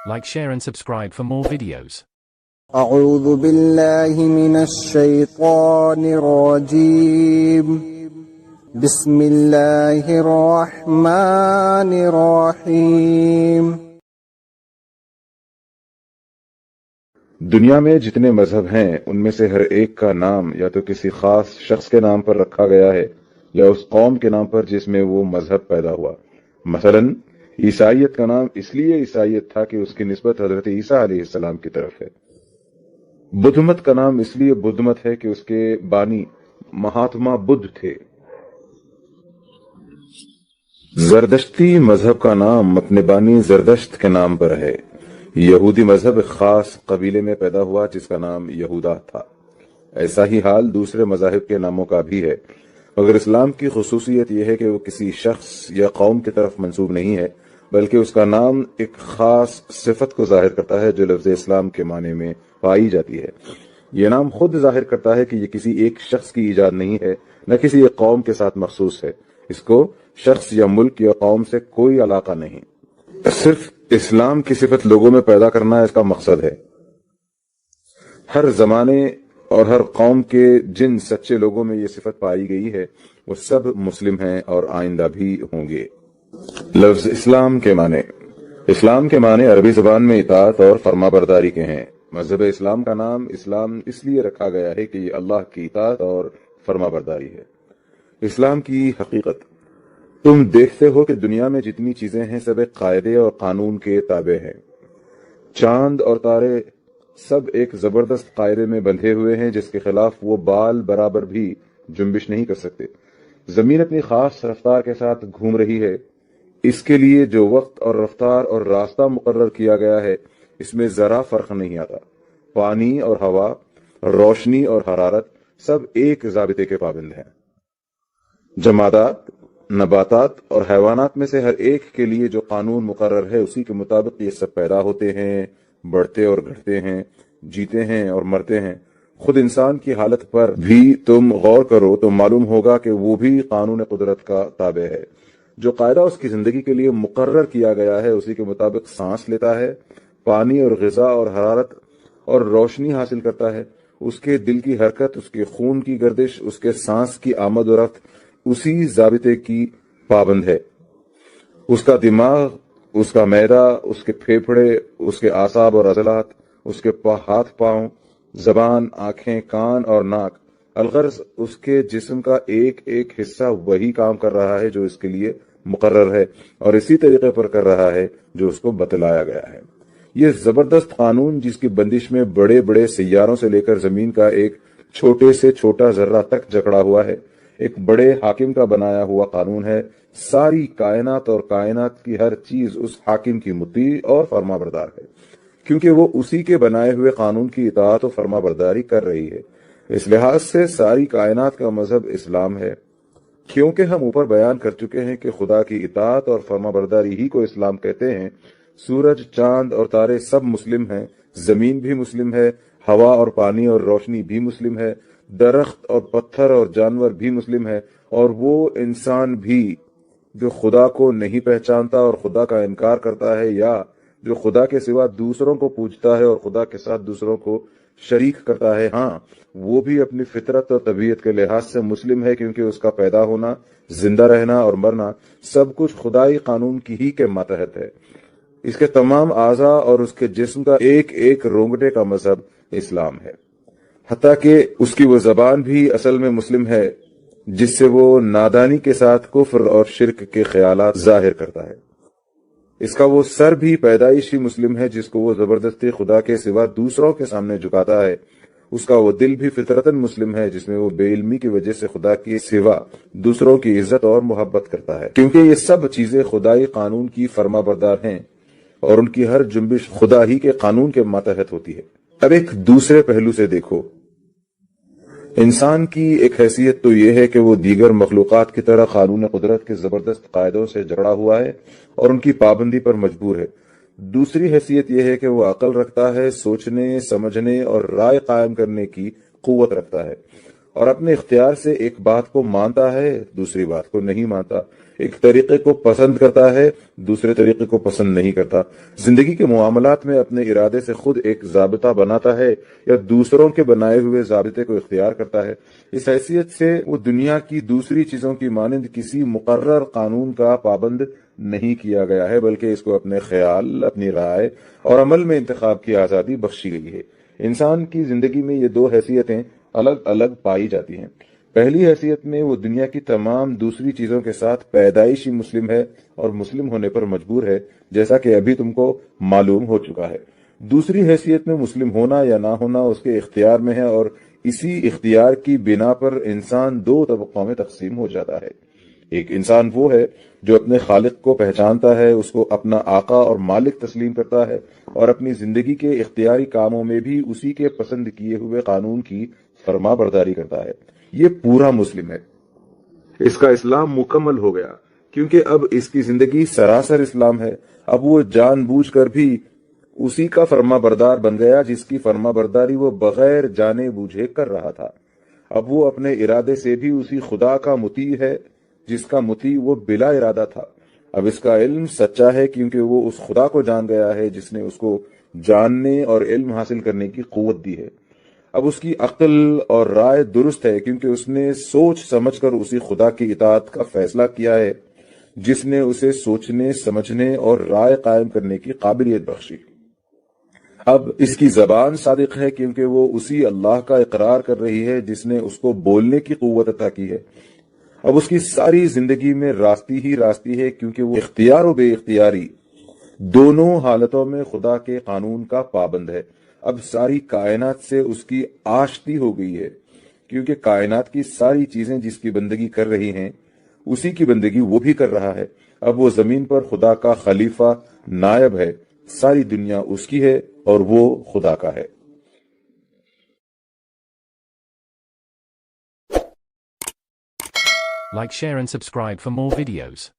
Like, share and subscribe for more videos. أعوذ بالله من الشيطان الرجيم بسم الله الرحمن الرحيم دنیا میں جتنے مذہب ہیں ان میں سے ہر ایک کا نام یا تو کسی خاص شخص کے نام پر رکھا گیا ہے یا اس قوم کے نام پر جس میں وہ مذہب پیدا ہوا۔ مثلا عیسائیت کا نام اس لیے عیسائیت تھا کہ اس کی نسبت حضرت عیسیٰ علیہ السلام کی طرف ہے۔ بدھ مت کا نام اس لیے بدھ مت ہے کہ اس کے بانی مہاتما بدھ تھے۔ زردشتی مذہب کا نام اپنے بانی زردشت کے نام پر ہے۔ یہودی مذہب ایک خاص قبیلے میں پیدا ہوا جس کا نام یہودا تھا۔ ایسا ہی حال دوسرے مذاہب کے ناموں کا بھی ہے، مگر اسلام کی خصوصیت یہ ہے کہ وہ کسی شخص یا قوم کی طرف منسوب نہیں ہے، بلکہ اس کا نام ایک خاص صفت کو ظاہر کرتا ہے جو لفظ اسلام کے معنی میں پائی جاتی ہے۔ یہ نام خود ظاہر کرتا ہے کہ یہ کسی ایک شخص کی ایجاد نہیں ہے، نہ کسی ایک قوم کے ساتھ مخصوص ہے۔ اس کو شخص یا ملک یا قوم سے کوئی علاقہ نہیں، صرف اسلام کی صفت لوگوں میں پیدا کرنا اس کا مقصد ہے۔ ہر زمانے اور ہر قوم کے جن سچے لوگوں میں یہ صفت پائی گئی ہے وہ سب مسلم ہیں اور آئندہ بھی ہوں گے۔ لفظ اسلام کے معنی۔ اسلام کے معنی عربی زبان میں اطاعت اور فرما برداری کے ہیں۔ مذہب اسلام کا نام اسلام اس لیے رکھا گیا ہے کہ یہ اللہ کی اطاعت اور فرما برداری ہے۔ اسلام کی حقیقت۔ تم دیکھتے ہو کہ دنیا میں جتنی چیزیں ہیں سب ایک قاعدے اور قانون کے تابع ہیں۔ چاند اور تارے سب ایک زبردست قاعدے میں بندھے ہوئے ہیں جس کے خلاف وہ بال برابر بھی جنبش نہیں کر سکتے۔ زمین اپنی خاص رفتار کے ساتھ گھوم رہی ہے۔ اس کے لیے جو وقت اور رفتار اور راستہ مقرر کیا گیا ہے اس میں ذرا فرق نہیں آتا۔ پانی اور ہوا، روشنی اور حرارت سب ایک ضابطے کے پابند ہیں۔ جمادات، نباتات اور حیوانات میں سے ہر ایک کے لیے جو قانون مقرر ہے اسی کے مطابق یہ سب پیدا ہوتے ہیں، بڑھتے اور گھٹتے ہیں، جیتے ہیں اور مرتے ہیں۔ خود انسان کی حالت پر بھی تم غور کرو تو معلوم ہوگا کہ وہ بھی قانون قدرت کا تابع ہے۔ جو قاعدہ اس کی زندگی کے لیے مقرر کیا گیا ہے اسی کے مطابق سانس لیتا ہے، پانی اور غذا اور حرارت اور روشنی حاصل کرتا ہے۔ اس کے دل کی حرکت، اس کے خون کی گردش، اس کے سانس کی آمد و رفت اسی ضابطے کی پابند ہے۔ اس کا دماغ، اس کا معدہ، اس کے پھیپھڑے، اس کے اعصاب اور عضلات، اس کے ہاتھ پاؤں، زبان، آنکھیں، کان اور ناک، الغرض اس کے جسم کا ایک ایک حصہ وہی کام کر رہا ہے جو اس کے لیے مقرر ہے اور اسی طریقے پر کر رہا ہے جو اس کو بتلایا گیا ہے۔ یہ زبردست قانون جس کی بندش میں بڑے بڑے سیاروں سے لے کر زمین کا ایک چھوٹے سے چھوٹا ذرہ تک جکڑا ہوا ہے، ایک بڑے حاکم کا بنایا ہوا قانون ہے۔ ساری کائنات اور کائنات کی ہر چیز اس حاکم کی مطیع اور فرما بردار ہے، کیونکہ وہ اسی کے بنائے ہوئے قانون کی اطاعت و فرما برداری کر رہی ہے۔ اس لحاظ سے ساری کائنات کا مذہب اسلام ہے۔ کیونکہ ہم اوپر بیان کر چکے ہیں کہ خدا کی اطاعت اور فرما برداری ہی کو اسلام کہتے ہیں، سورج، چاند اور تارے سب مسلم ہیں، زمین بھی مسلم ہے، ہوا اور پانی اور روشنی بھی مسلم ہے، درخت اور پتھر اور جانور بھی مسلم ہے، اور وہ انسان بھی جو خدا کو نہیں پہچانتا اور خدا کا انکار کرتا ہے، یا جو خدا کے سوا دوسروں کو پوجتا ہے اور خدا کے ساتھ دوسروں کو شریک کرتا ہے، ہاں وہ بھی اپنی فطرت اور طبیعت کے لحاظ سے مسلم ہے، کیونکہ اس کا پیدا ہونا، زندہ رہنا اور مرنا سب کچھ خدائی قانون کی ہی کے ماتحت ہے۔ اس کے تمام اعضاء اور اس کے جسم کا ایک ایک رونگٹے کا مذہب اسلام ہے، حتیٰ کہ اس کی وہ زبان بھی اصل میں مسلم ہے جس سے وہ نادانی کے ساتھ کفر اور شرک کے خیالات ظاہر کرتا ہے۔ اس کا وہ سر بھی پیدائشی مسلم ہے جس کو وہ زبردستی خدا کے سوا دوسروں کے سامنے جھکاتا ہے۔ اس کا وہ دل بھی فطرتاً مسلم ہے جس میں وہ بے علمی کی وجہ سے خدا کے سوا دوسروں کی عزت اور محبت کرتا ہے، کیونکہ یہ سب چیزیں خدائی قانون کی فرما بردار ہیں اور ان کی ہر جنبش خدا ہی کے قانون کے ماتحت ہوتی ہے۔ اب ایک دوسرے پہلو سے دیکھو، انسان کی ایک حیثیت تو یہ ہے کہ وہ دیگر مخلوقات کی طرح قانون قدرت کے زبردست قاعدوں سے جڑا ہوا ہے اور ان کی پابندی پر مجبور ہے۔ دوسری حیثیت یہ ہے کہ وہ عقل رکھتا ہے، سوچنے، سمجھنے اور رائے قائم کرنے کی قوت رکھتا ہے، اور اپنے اختیار سے ایک بات کو مانتا ہے، دوسری بات کو نہیں مانتا۔ ایک طریقے کو پسند کرتا ہے، دوسرے طریقے کو پسند نہیں کرتا، زندگی کے معاملات میں اپنے ارادے سے خود ایک ضابطہ بناتا ہے یا دوسروں کے بنائے ہوئے ضابطے کو اختیار کرتا ہے۔ اس حیثیت سے وہ دنیا کی دوسری چیزوں کی مانند کسی مقرر قانون کا پابند نہیں کیا گیا ہے، بلکہ اس کو اپنے خیال، اپنی رائے اور عمل میں انتخاب کی آزادی بخشی گئی ہے۔ انسان کی زندگی میں یہ دو حیثیتیں الگ الگ پائی جاتی ہیں۔ پہلی حیثیت میں وہ دنیا کی تمام دوسری چیزوں کے ساتھ پیدائشی مسلم ہے اور مسلم ہونے پر مجبور ہے، جیسا کہ ابھی تم کو معلوم ہو چکا ہے۔ دوسری حیثیت میں مسلم ہونا یا نہ ہونا اس کے اختیار میں ہے، اور اسی اختیار کی بنا پر انسان دو طبقوں میں تقسیم ہو جاتا ہے۔ ایک انسان وہ ہے جو اپنے خالق کو پہچانتا ہے، اس کو اپنا آقا اور مالک تسلیم کرتا ہے اور اپنی زندگی کے اختیاری کاموں میں بھی اسی کے پسند کیے ہوئے قانون کی فرما برداری کرتا ہے۔ یہ پورا مسلم ہے۔ اس کا اسلام مکمل ہو گیا، کیونکہ اب اس کی زندگی سراسر اسلام ہے۔ اب وہ جان بوجھ کر بھی اسی کا فرما بردار بن گیا جس کی فرما برداری وہ بغیر جانے بوجھے کر رہا تھا۔ اب وہ اپنے ارادے سے بھی اسی خدا کا مطیع ہے جس کا مطیع وہ بلا ارادہ تھا۔ اب اس کا علم سچا ہے کیونکہ وہ اس خدا کو جان گیا ہے جس نے اس کو جاننے اور علم حاصل کرنے کی قوت دی ہے۔ اب اس کی عقل اور رائے درست ہے کیونکہ اس نے سوچ سمجھ کر اسی خدا کی اطاعت کا فیصلہ کیا ہے جس نے اسے سوچنے، سمجھنے اور رائے قائم کرنے کی قابلیت بخشی۔ اب اس کی زبان صادق ہے کیونکہ وہ اسی اللہ کا اقرار کر رہی ہے جس نے اس کو بولنے کی قوت عطا کی ہے۔ اب اس کی ساری زندگی میں راستی ہی راستی ہے کیونکہ وہ اختیار و بے اختیاری دونوں حالتوں میں خدا کے قانون کا پابند ہے۔ اب ساری کائنات سے اس کی آشتی ہو گئی ہے کیونکہ کائنات کی ساری چیزیں جس کی بندگی کر رہی ہیں اسی کی بندگی وہ بھی کر رہا ہے۔ اب وہ زمین پر خدا کا خلیفہ، نائب ہے۔ ساری دنیا اس کی ہے اور وہ خدا کا ہے۔ Like, share and subscribe for more videos.